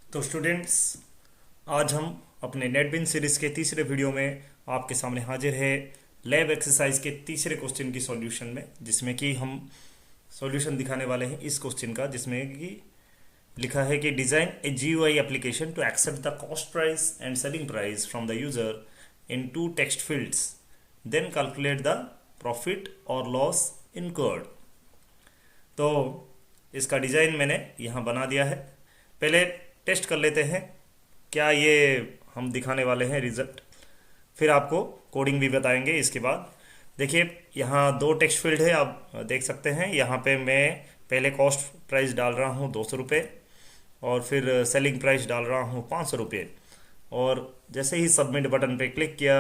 तो स्टूडेंट्स, आज हम अपने नेटबिन सीरीज के तीसरे वीडियो में आपके सामने हाजिर है लैब एक्सरसाइज के तीसरे क्वेश्चन की सॉल्यूशन में, जिसमें कि हम सॉल्यूशन दिखाने वाले हैं इस क्वेश्चन का, जिसमें कि लिखा है कि design a GUI application to accept the cost price and selling price from the user in two text fields, then calculate the profit और लॉस इनकर्ड। तो इसका डिजाइन मैंने यहाँ बना दिया है। पहले टेस्ट कर लेते हैं क्या ये हम दिखाने वाले हैं रिजल्ट, फिर आपको कोडिंग भी बताएंगे। इसके बाद देखिए, यहाँ दो टेक्स्ट फील्ड है, आप देख सकते हैं। यहाँ पे मैं पहले कॉस्ट प्राइस डाल रहा हूँ 200 रुपये, और फिर सेलिंग प्राइस डाल रहा हूँ 500 रुपये। और जैसे ही सबमिट बटन पे क्लिक किया,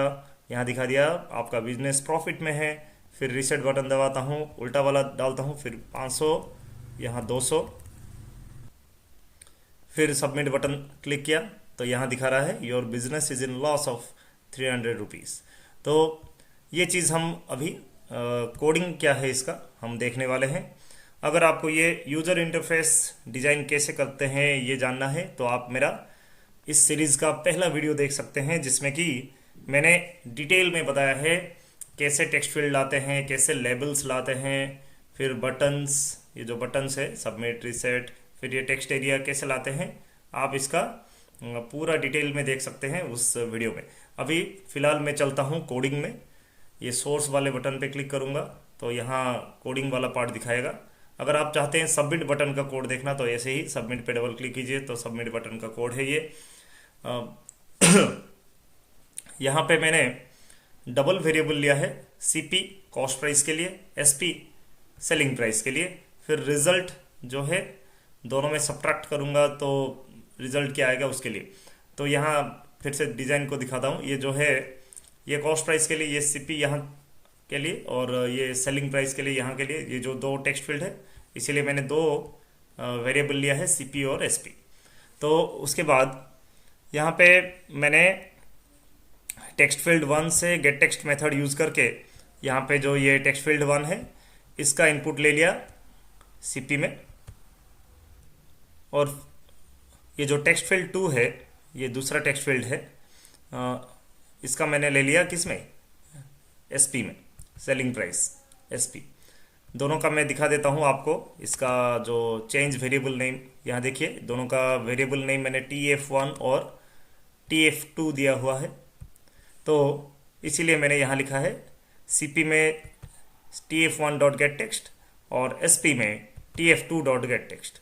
यहाँ दिखा दिया आपका बिजनेस प्रॉफिट में है। फिर रीसेट बटन दबाता हूँ, उल्टा वाला डालता हूँ, फिर 500, यहाँ 200, फिर सबमिट बटन क्लिक किया तो यहाँ दिखा रहा है your business is in loss of 300 rupees. तो ये चीज़ हम अभी कोडिंग क्या है इसका हम देखने वाले हैं। अगर आपको ये यूज़र इंटरफेस डिज़ाइन कैसे करते हैं ये जानना है, तो आप मेरा इस सीरीज़ का पहला वीडियो देख सकते हैं, जिसमें कि मैंने डिटेल में बताया है कैसे टेक्स्ट फील्ड लाते हैं, कैसे लेबल्स लाते हैं, फिर बटन्स, ये जो बटन्स है सबमिट, रीसेट, फिर ये टेक्स्ट एरिया कैसे लाते हैं। आप इसका पूरा डिटेल में देख सकते हैं उस वीडियो में। अभी फ़िलहाल मैं चलता हूँ कोडिंग में। ये सोर्स वाले बटन पे क्लिक करूँगा तो यहाँ कोडिंग वाला पार्ट दिखाएगा। अगर आप चाहते हैं सबमिट बटन का कोड देखना तो ऐसे ही सबमिट पे डबल क्लिक कीजिए, तो सबमिट बटन का कोड है ये। यहाँ पे मैंने डबल वेरिएबल लिया है, CP कॉस्ट प्राइस के लिए, SP सेलिंग प्राइस के लिए। फिर रिजल्ट जो है दोनों में सब्ट्रैक्ट करूँगा तो रिजल्ट क्या आएगा उसके लिए। तो यहाँ फिर से डिज़ाइन को दिखाता हूँ। ये जो है ये कॉस्ट प्राइस के लिए, ये CP यहाँ के लिए, और ये सेलिंग प्राइस के लिए यहाँ के लिए। ये जो दो टेक्स्ट फील्ड है, इसीलिए मैंने दो वेरिएबल लिया है, CP और SP। तो उसके बाद यहाँ पे मैंने टेक्स्ट फील्ड 1 से गेट टेक्स्ट मेथड यूज़ करके यहाँ पे जो ये टेक्स्ट फील्ड 1 है इसका इनपुट ले लिया CP में, और ये जो टेक्स्ट फील्ड 2 है, ये दूसरा टेक्स्ट फील्ड है, इसका मैंने ले लिया किस में, SP में, सेलिंग प्राइस SP। दोनों का मैं दिखा देता हूँ आपको। इसका जो चेंज वेरिएबल नेम, यहाँ देखिए दोनों का वेरिएबल नेम मैंने TF1 और TF2 दिया हुआ है। तो इसीलिए मैंने यहाँ लिखा है CP में TF1 डॉट गेट टेक्स्ट और SP में TF2 डॉट गेट टेक्स्ट।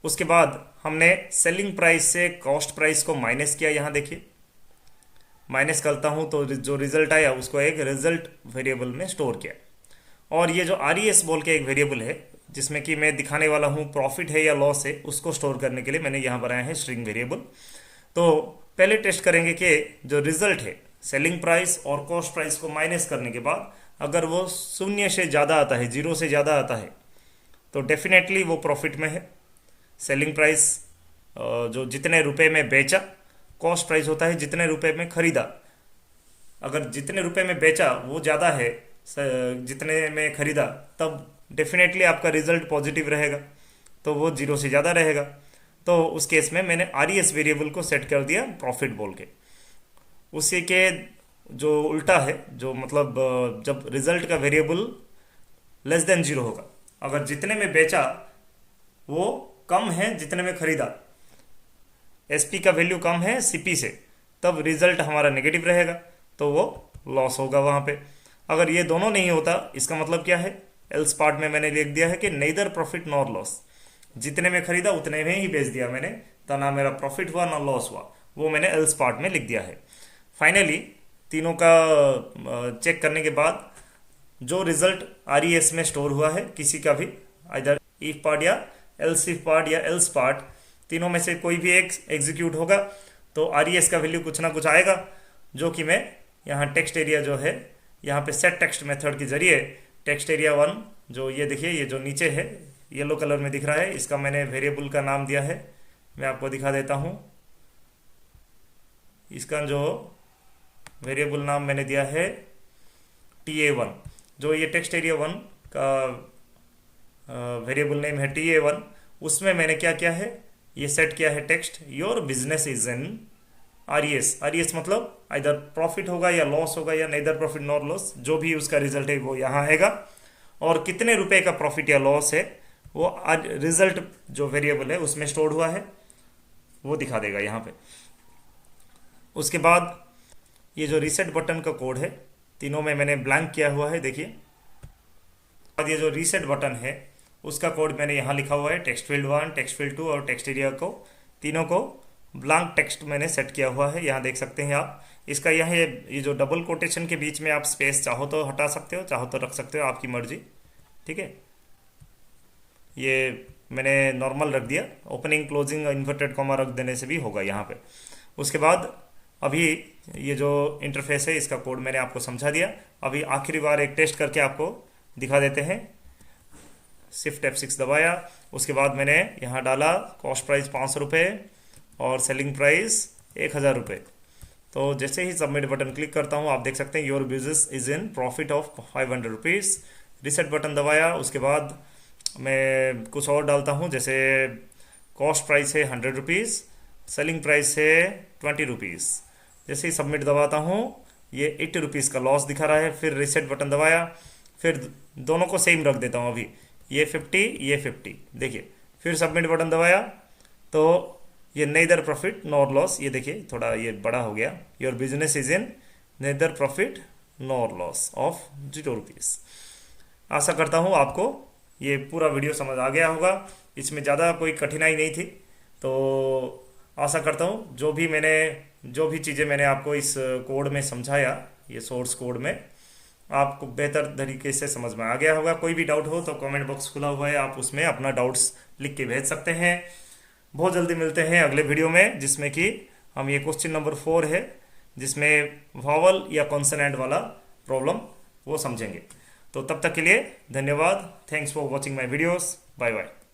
उसके बाद हमने सेलिंग प्राइस से कॉस्ट प्राइस को माइनस किया। यहाँ देखिए माइनस करता हूँ तो जो रिजल्ट आया उसको एक रिजल्ट वेरिएबल में स्टोर किया। और ये जो RES बोल के एक वेरिएबल है, जिसमें कि मैं दिखाने वाला हूँ प्रॉफिट है या लॉस है, उसको स्टोर करने के लिए मैंने यहाँ बनाया है स्ट्रिंग वेरिएबल। तो पहले टेस्ट करेंगे कि जो रिजल्ट है सेलिंग प्राइस और कॉस्ट प्राइस को माइनस करने के बाद अगर वो 0 से ज़्यादा आता है, 0 से ज़्यादा आता है, तो डेफिनेटली वो प्रॉफिट में है। सेलिंग प्राइस जो जितने रुपए में बेचा, कॉस्ट प्राइस होता है जितने रुपए में खरीदा। अगर जितने रुपए में बेचा वो ज़्यादा है जितने में खरीदा, तब डेफिनेटली आपका रिजल्ट पॉजिटिव रहेगा, तो वो 0 से ज़्यादा रहेगा। तो उस केस में मैंने RES वेरिएबल को सेट कर दिया प्रॉफिट बोल के। उसी के जो उल्टा है, जो मतलब जब रिजल्ट का वेरिएबल लेस देन 0 होगा, अगर जितने में बेचा वो कम है जितने में खरीदा, SP का वैल्यू कम है CP से, तब रिजल्ट हमारा नेगेटिव रहेगा, तो वो लॉस होगा वहाँ पे। अगर ये दोनों नहीं होता, इसका मतलब क्या है, एल्स पार्ट में मैंने लिख दिया है कि नेदर प्रॉफिट नॉर लॉस। जितने में खरीदा उतने में ही बेच दिया मैंने, तो ना मेरा प्रॉफिट हुआ ना लॉस हुआ, वो मैंने एल्स पार्ट में लिख दिया है। फाइनली तीनों का चेक करने के बाद जो रिजल्ट RES में स्टोर हुआ है, किसी का भी इधर इफ पार्ट या एल्स इफ पार्ट या एल्स पार्ट, तीनों में से कोई भी एक एग्जीक्यूट होगा तो RES का वैल्यू कुछ ना कुछ आएगा, जो कि मैं यहाँ टेक्स्ट एरिया जो है, यहाँ पे सेट टेक्स्ट मेथड के जरिए टेक्स्ट एरिया 1, जो ये देखिए ये जो नीचे है येलो कलर में दिख रहा है, इसका मैंने वेरिएबल का नाम दिया है। मैं आपको दिखा देता हूँ। इसका जो वेरिएबल नाम मैंने दिया है TA1। जो ये टेक्स्ट एरिया 1 का वेरिएबल नेम है TA1, उसमें मैंने क्या किया है, ये सेट किया है text, your business is in RES. RES मतलब इधर प्रॉफिट होगा या लॉस होगा, या नेदर प्रॉफिट नॉर लॉस, जो भी उसका रिजल्ट है वो यहाँ आएगा। और कितने रुपए का प्रॉफिट या लॉस है वो आज रिजल्ट जो वेरिएबल है उसमें स्टोर हुआ है वो दिखा देगा यहाँ पे। उसके बाद ये जो रीसेट बटन का कोड है, तीनों में मैंने ब्लैंक किया हुआ है, देखिए। बाद ये जो रीसेट बटन है उसका कोड मैंने यहाँ लिखा हुआ है, टेक्स्ट फील्ड 1, टेक्स्ट फील्ड 2 और टेक्स्ट एरिया को, तीनों को ब्लैंक टेक्स्ट मैंने सेट किया हुआ है। यहाँ देख सकते हैं आप। इसका यह ये जो डबल कोटेशन के बीच में आप स्पेस चाहो तो हटा सकते हो, चाहो तो रख सकते हो, आपकी मर्जी, ठीक है। ये मैंने नॉर्मल रख दिया, ओपनिंग क्लोजिंग इन्वर्टेड कॉमा रख देने से भी होगा यहाँ पे। उसके बाद अभी ये जो इंटरफेस है इसका कोड मैंने आपको समझा दिया। अभी आखिरी बार एक टेस्ट करके आपको दिखा देते हैं। शिफ्ट F6 दबाया, उसके बाद मैंने यहाँ डाला कॉस्ट प्राइस 500 रुपये और सेलिंग प्राइस 1000 रुपये। तो जैसे ही सबमिट बटन क्लिक करता हूँ आप देख सकते हैं your business is in profit of 500 rupees. Reset button दबाया, उसके बाद मैं कुछ और डालता हूँ, जैसे कॉस्ट प्राइस है 100 रुपीज़, सेलिंग प्राइस है 20 रुपीज़। जैसे ही सबमिट दबाता हूँ ये 80 रुपीज़ का लॉस दिखा रहा है। फिर रिसेट बटन दबाया, फिर दोनों को सेम रख देता हूँ, अभी ये 50 ये 50, देखिए। फिर सबमिट बटन दबाया तो ये नेदर प्रॉफिट नॉर लॉस, ये देखिए थोड़ा ये बड़ा हो गया, your business is in neither profit nor loss of 0 rupees. आशा करता हूँ आपको ये पूरा वीडियो समझ आ गया होगा, इसमें ज़्यादा कोई कठिनाई नहीं थी। तो आशा करता हूँ जो भी चीज़ें मैंने आपको इस कोड में समझाया, ये सोर्स कोड में, आपको बेहतर तरीके से समझ में आ गया होगा। कोई भी डाउट हो तो कमेंट बॉक्स खुला हुआ है, आप उसमें अपना डाउट्स लिख के भेज सकते हैं। बहुत जल्दी मिलते हैं अगले वीडियो में, जिसमें कि हम ये क्वेश्चन नंबर 4 है जिसमें वॉवल या कॉन्सोनेंट वाला प्रॉब्लम वो समझेंगे। तो तब तक के लिए धन्यवाद। Thanks for watching my videos. Bye bye.